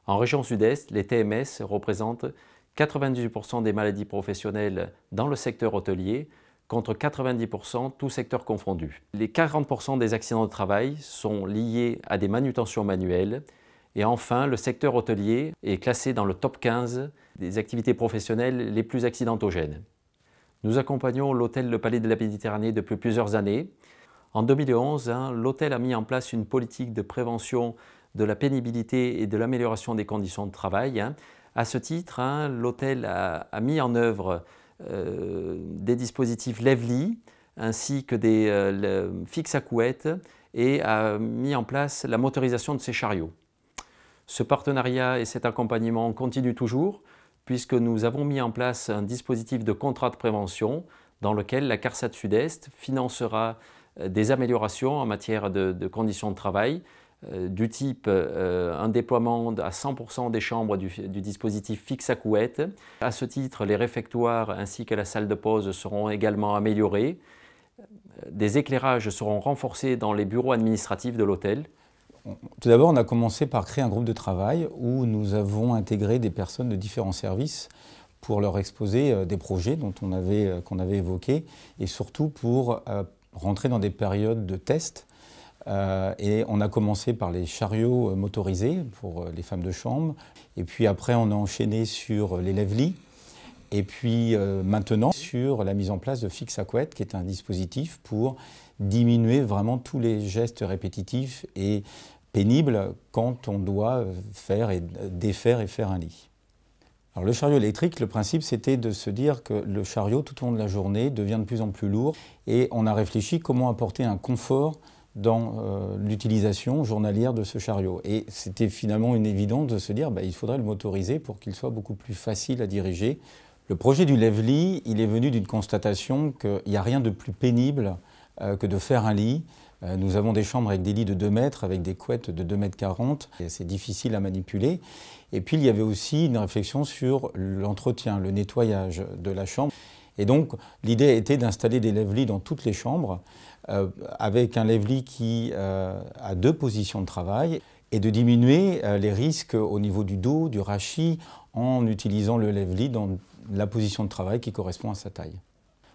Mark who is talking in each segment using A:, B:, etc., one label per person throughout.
A: En région Sud-Est, les TMS représentent 98% des maladies professionnelles dans le secteur hôtelier, contre 90% tous secteurs confondus. Les 40% des accidents de travail sont liés à des manutentions manuelles. Et enfin, le secteur hôtelier est classé dans le top 15 des activités professionnelles les plus accidentogènes. Nous accompagnons l'hôtel Le Palais de la Méditerranée depuis plusieurs années. En 2011, l'hôtel a mis en place une politique de prévention de la pénibilité et de l'amélioration des conditions de travail. À ce titre, l'hôtel a mis en œuvre des dispositifs lève-lit ainsi que des fixes à couettes et a mis en place la motorisation de ces chariots. Ce partenariat et cet accompagnement continuent toujours puisque nous avons mis en place un dispositif de contrat de prévention dans lequel la CARSAT Sud-Est financera des améliorations en matière de conditions de travail, du type un déploiement à 100% des chambres du dispositif fixe à couette. À ce titre, les réfectoires ainsi que la salle de pause seront également améliorés. Des éclairages seront renforcés dans les bureaux administratifs de l'hôtel.
B: Tout d'abord, on a commencé par créer un groupe de travail où nous avons intégré des personnes de différents services pour leur exposer des projets qu'on avait évoqués et surtout pour rentrer dans des périodes de tests. Et on a commencé par les chariots motorisés pour les femmes de chambre. Et puis après, on a enchaîné sur les lève-lits. Et puis maintenant, sur la mise en place de fixe à couette, qui est un dispositif pour diminuer vraiment tous les gestes répétitifs et pénibles quand on doit faire et défaire et faire un lit. Alors le chariot électrique, le principe c'était de se dire que le chariot tout au long de la journée devient de plus en plus lourd et on a réfléchi comment apporter un confort dans l'utilisation journalière de ce chariot. Et c'était finalement une évidence de se dire il faudrait le motoriser pour qu'il soit beaucoup plus facile à diriger. Le projet du lève-lit, il est venu d'une constatation qu'il n'y a rien de plus pénible que de faire un lit. Nous avons des chambres avec des lits de 2 mètres, avec des couettes de 2,40 m. C'est difficile à manipuler. Et puis il y avait aussi une réflexion sur l'entretien, le nettoyage de la chambre. Et donc l'idée était d'installer des lève-lits dans toutes les chambres, avec un lève-lit qui a 2 positions de travail, et de diminuer les risques au niveau du dos, du rachis, en utilisant le lève-lit dans la position de travail qui correspond à sa taille.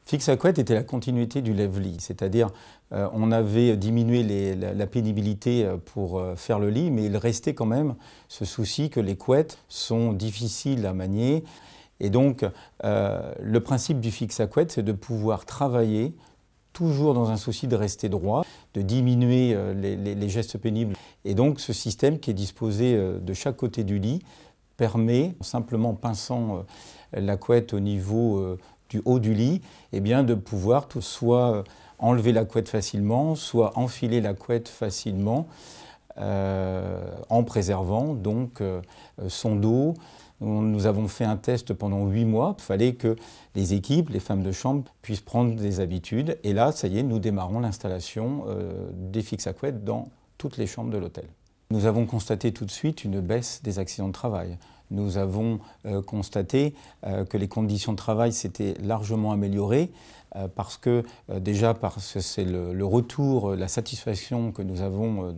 B: Fixe à couette était la continuité du lève-lit, c'est-à-dire on avait diminué la pénibilité pour faire le lit, mais il restait quand même ce souci que les couettes sont difficiles à manier. Et donc le principe du fixe à couette, c'est de pouvoir travailler toujours dans un souci de rester droit, de diminuer les gestes pénibles. Et donc ce système qui est disposé de chaque côté du lit permet, simplement pinçant la couette au niveau du haut du lit, de pouvoir soit enlever la couette facilement, soit enfiler la couette facilement, en préservant donc son dos. Nous avons fait un test pendant 8 mois. Il fallait que les équipes, les femmes de chambre, puissent prendre des habitudes. Et là, ça y est, nous démarrons l'installation des fixes à couette dans toutes les chambres de l'hôtel. Nous avons constaté tout de suite une baisse des accidents de travail. Nous avons constaté que les conditions de travail s'étaient largement améliorées parce que c'est le retour, la satisfaction que nous avons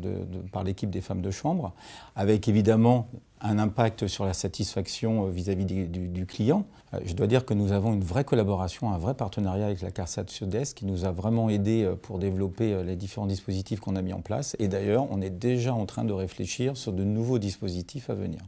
B: par l'équipe des femmes de chambre, avec évidemment un impact sur la satisfaction vis-à-vis du client. Je dois dire que nous avons une vraie collaboration, un vrai partenariat avec la CARSAT Sud-Est qui nous a vraiment aidés pour développer les différents dispositifs qu'on a mis en place. Et d'ailleurs, on est déjà en train de réfléchir sur de nouveaux dispositifs à venir.